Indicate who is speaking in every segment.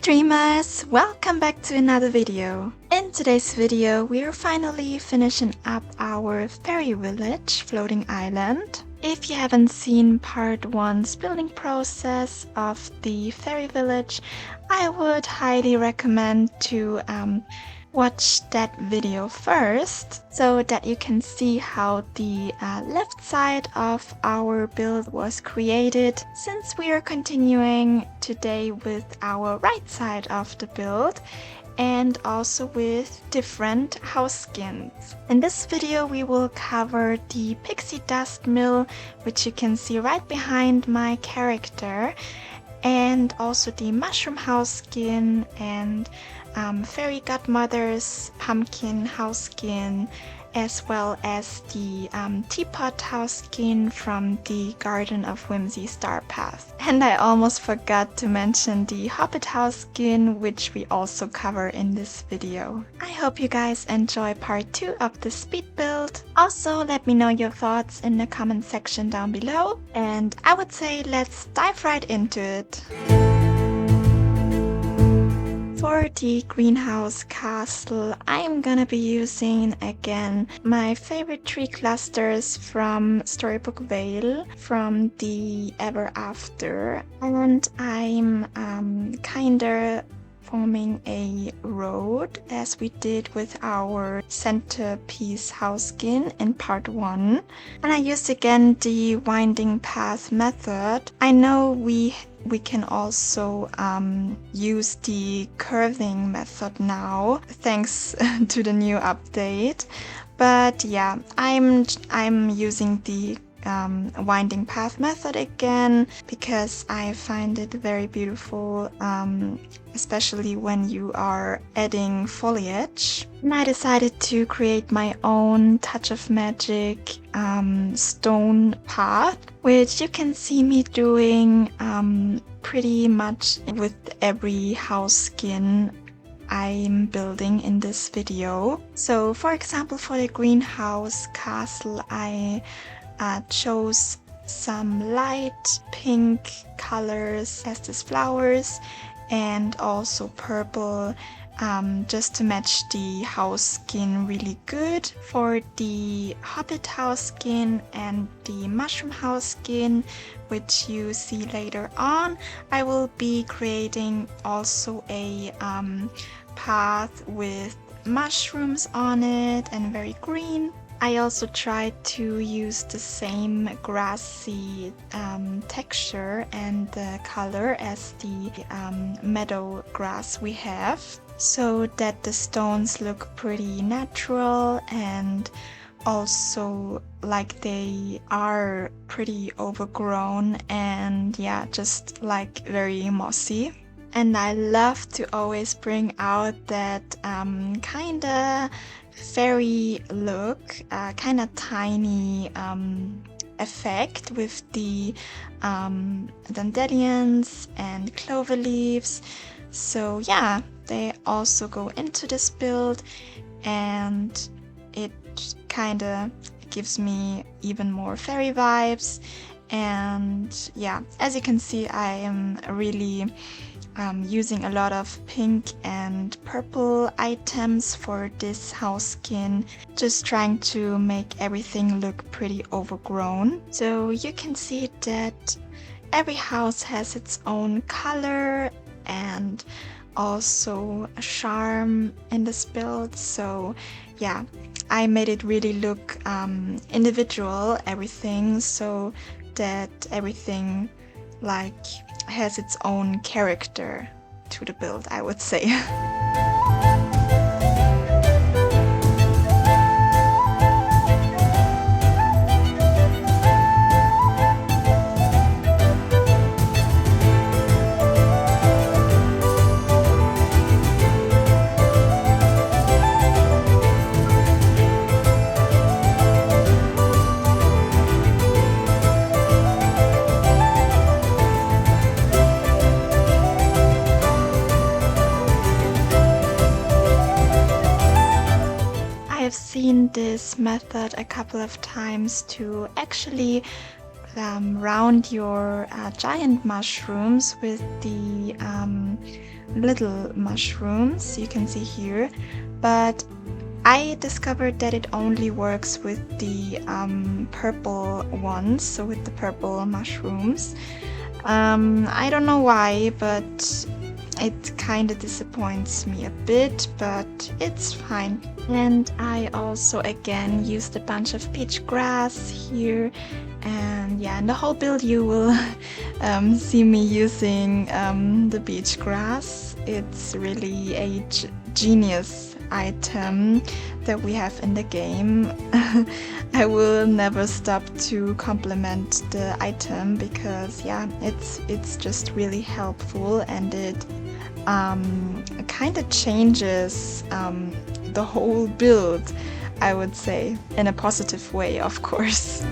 Speaker 1: dreamers! Welcome back to another video. In today's video, we are finally finishing up our fairy village floating island. If you haven't seen part 1's building process of the fairy village, I would highly recommend to watch that video first so that you can see how the left side of our build was created, since we are continuing today with our right side of the build and also with different house skins. In this video we will cover the pixie dust mill, which you can see right behind my character, and also the mushroom house skin and fairy godmother's pumpkin house skin, as well as the teapot house skin from the Garden of Whimsy star path. And I almost forgot to mention the hobbit house skin, which we also cover in this video. I hope you guys enjoy part 2 of the speed build. Also, let me know your thoughts in the comment section down below, and I would say let's dive right into it. For the greenhouse castle, I'm gonna be using again my favorite tree clusters from Storybook Vale from the Ever After, and I'm kinda forming a road as we did with our centerpiece house skin in part 1. And I used again the winding path method. I know we can also use the curving method now, thanks to the new update. But yeah, I'm using the winding path method again because I find it very beautiful, especially when you are adding foliage. And I decided to create my own touch of magic stone path, which you can see me doing pretty much with every house skin I'm building in this video. So for example, for the greenhouse castle, I chose some light pink colors as these flowers, and also purple, just to match the house skin really good. For the hobbit house skin and the mushroom house skin, which you see later on, I will be creating also a path with mushrooms on it and very green. I also tried to use the same grassy texture and the color as the meadow grass we have, so that the stones look pretty natural and also like they are pretty overgrown and yeah, just like very mossy. And I love to always bring out that kinda fairy look, kinda tiny effect with the dandelions and clover leaves. So yeah, they also go into this build, and it kinda gives me even more fairy vibes. And yeah, as you can see, I am really using a lot of pink and purple items for this house skin, just trying to make everything look pretty overgrown. So you can see that every house has its own color and also a charm in this build. So yeah, I made it really look individual, everything, so that everything like has its own character to the build, I would say. I've seen this method a couple of times to actually round your giant mushrooms with the little mushrooms you can see here, but I discovered that it only works with the purple ones, so with the purple mushrooms. I don't know why, but it kind of disappoints me a bit, but it's fine. And I also again used a bunch of peach grass here, and yeah, in the whole build you will see me using the beach grass. It's really a genius item that we have in the game. I will never stop to compliment the item because yeah, it's just really helpful, and it kind of changes the whole build, I would say, in a positive way, of course.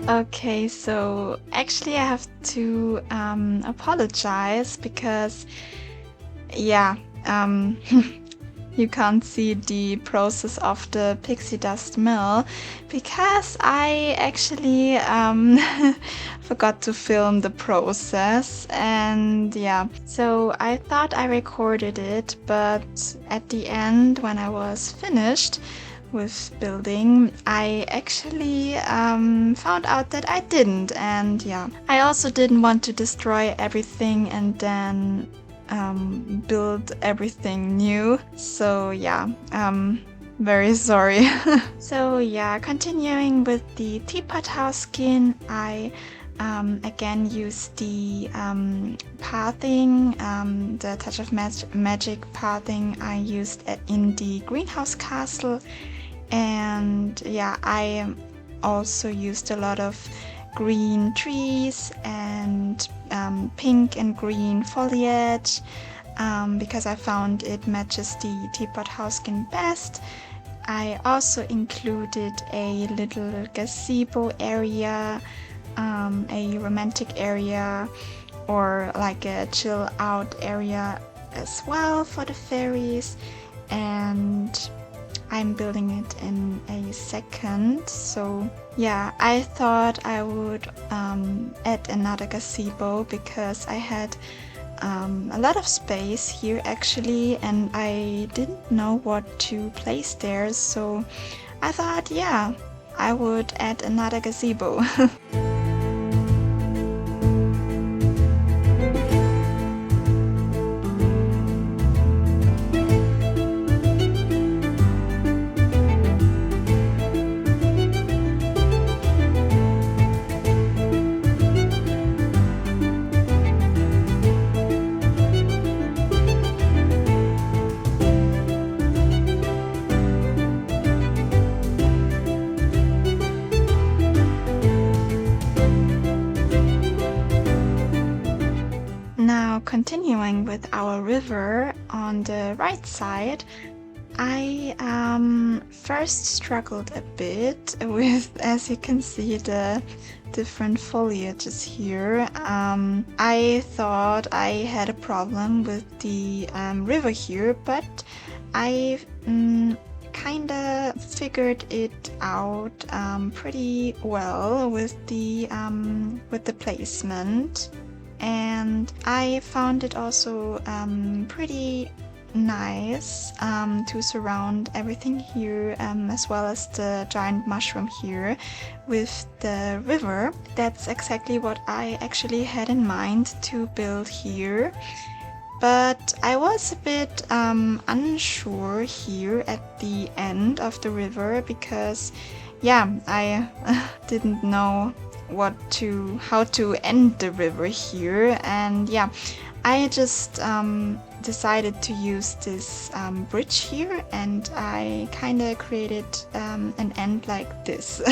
Speaker 1: Okay, so actually I have to apologize because yeah, you can't see the process of the pixie dust mill because I actually forgot to film the process, and yeah, so I thought I recorded it, but at the end when I was finished with building, I actually found out that I didn't, and yeah, I also didn't want to destroy everything and then build everything new, so yeah, very sorry. So yeah, continuing with the teapot house skin, I again used the pathing, the touch of magic pathing I used in the greenhouse castle. And yeah, I also used a lot of green trees and pink and green foliage, because I found it matches the teapot house skin best. I also included a little gazebo area, a romantic area, or like a chill out area as well for the fairies, and I'm building it in a second. So yeah, I thought I would add another gazebo because I had a lot of space here actually, and I didn't know what to place there, so I thought, yeah, I would add another gazebo. Now continuing with our river on the right side, I first struggled a bit with, as you can see, the different foliages here. I thought I had a problem with the river here, but I kinda figured it out pretty well with the placement. And I found it also pretty nice to surround everything here, as well as the giant mushroom here with the river. That's exactly what I actually had in mind to build here. But I was a bit unsure here at the end of the river because, yeah, I didn't know how to end the river here, and yeah, I just decided to use this bridge here, and I kind of created an end like this.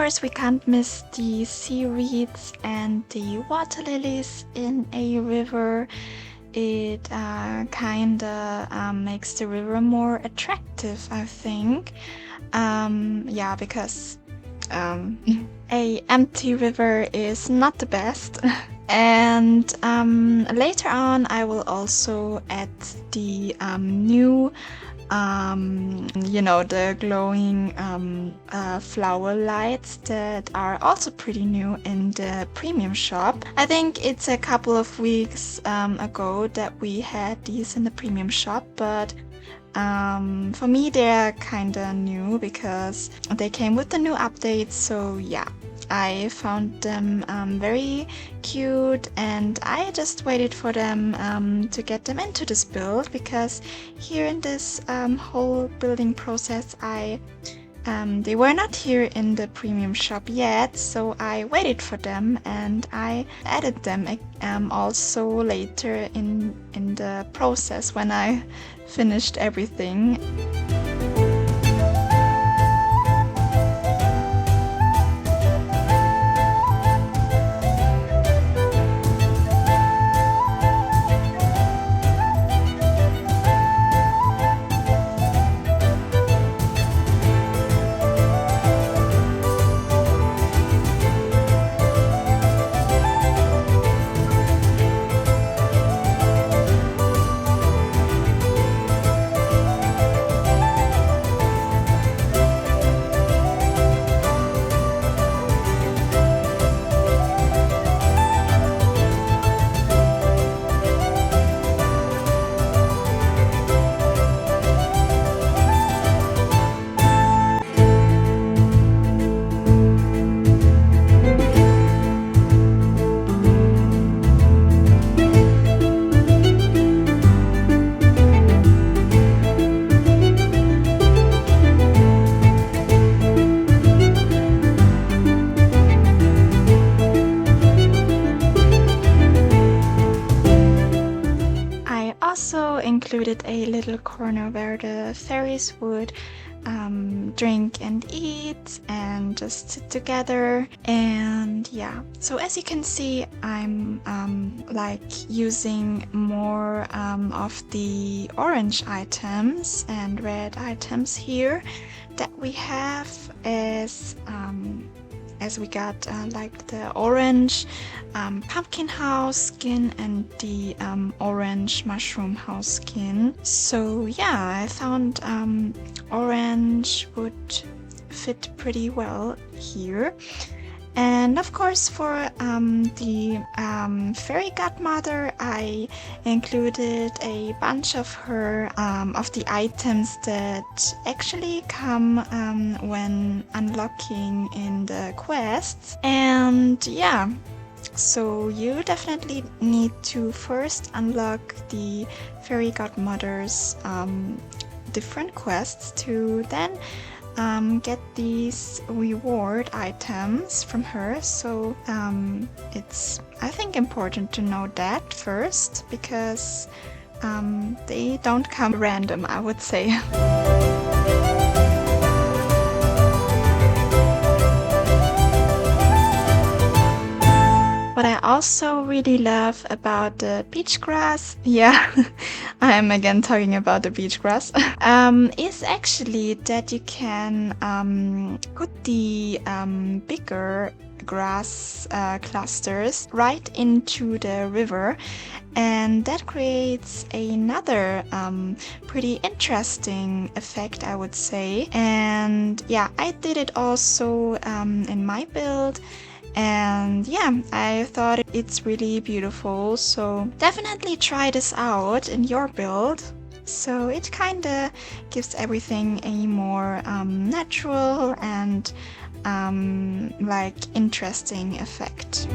Speaker 1: course, we can't miss the seaweeds and the water lilies in a river. It kinda makes the river more attractive, I think. Yeah, because a empty river is not the best. And later on, I will also add the new the glowing flower lights that are also pretty new in the premium shop. I think it's a couple of weeks ago that we had these in the premium shop, but for me they're kinda new because they came with the new updates, so yeah. I found them very cute, and I just waited for them to get them into this build, because here in this whole building process they were not here in the premium shop yet, so I waited for them and I added them also later in the process when I finished everything. Included a little corner where the fairies would drink and eat and just sit together. And yeah, so as you can see, I'm like using more of the orange items and red items here that we have, as we got like the orange pumpkin house skin and the orange mushroom house skin. So yeah, I found orange would fit pretty well here. And of course, for the fairy godmother, I included a bunch of her of the items that actually come when unlocking in the quests. And yeah, so you definitely need to first unlock the fairy godmother's different quests to then get these reward items from her. So it's, I think, important to know that first, because they don't come random, I would say. What I also really love about the beach grass, yeah, I'm again talking about the beach grass, is actually that you can put the bigger grass clusters right into the river, and that creates another pretty interesting effect, I would say. And yeah, I did it also in my build. And yeah, I thought it's really beautiful, so definitely try this out in your build. So it kinda gives everything a more natural and like interesting effect.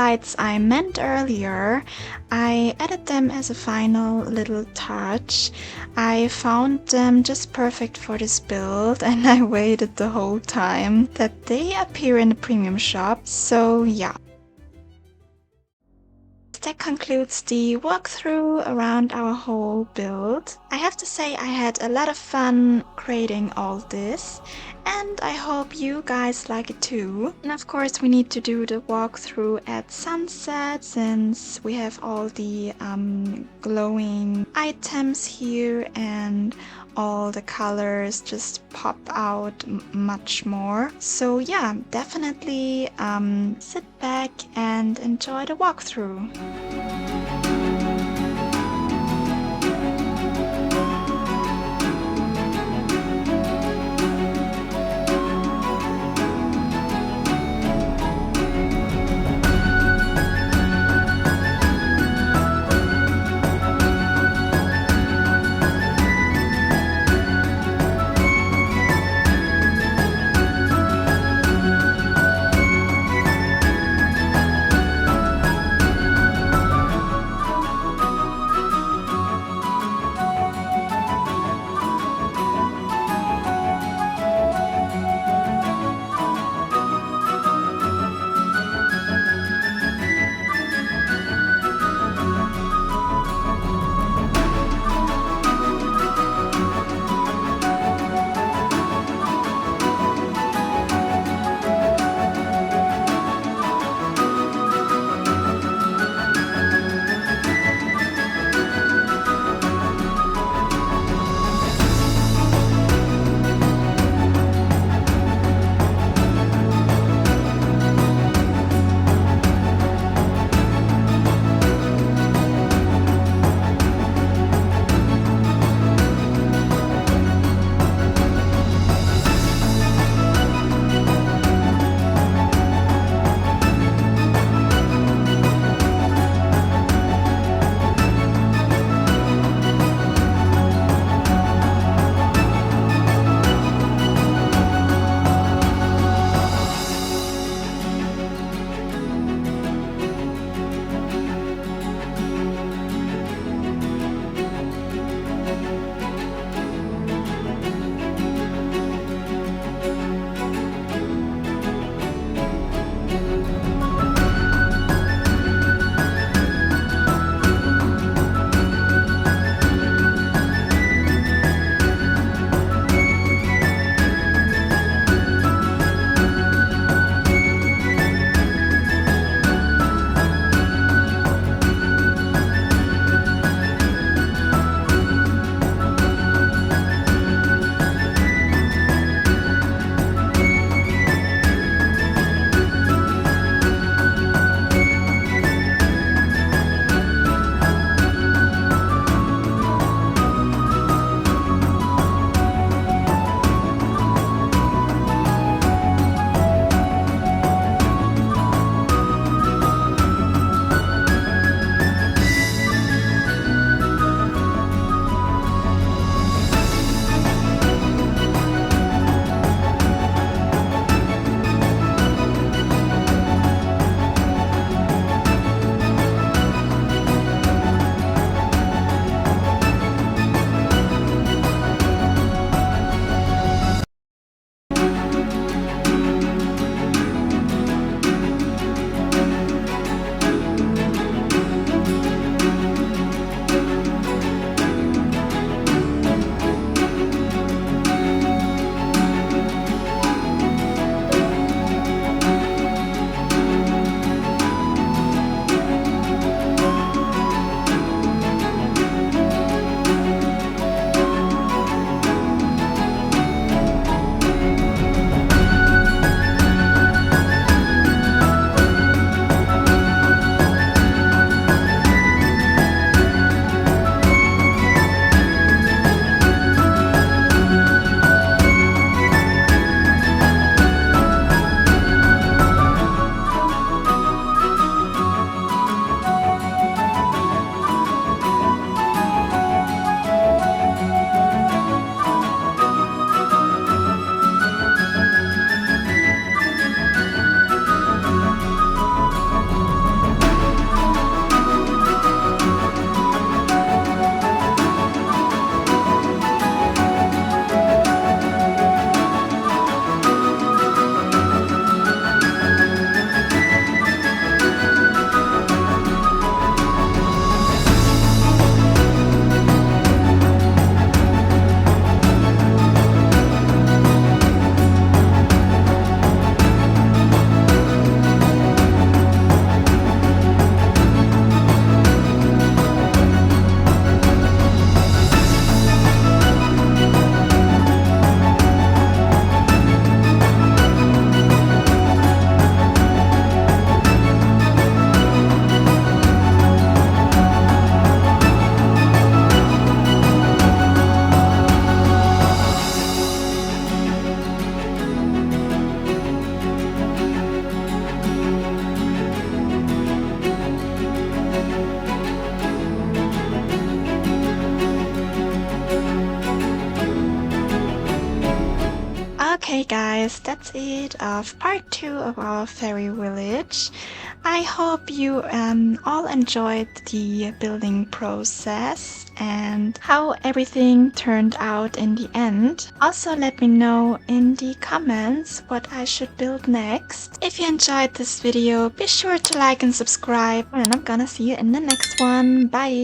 Speaker 1: lights I meant earlier, I added them as a final little touch. I found them just perfect for this build, and I waited the whole time that they appear in the premium shop, so yeah. That concludes the walkthrough around our whole build. I have to say I had a lot of fun creating all this, and I hope you guys like it too. And of course we need to do the walkthrough at sunset since we have all the glowing items here and all the colors just pop out much more. So yeah, definitely sit back and enjoy the walkthrough. Okay guys, that's it of part 2 of our fairy village. I hope you all enjoyed the building process and how everything turned out in the end. Also let me know in the comments what I should build next. If you enjoyed this video, be sure to like and subscribe, and I'm gonna see you in the next one. Bye!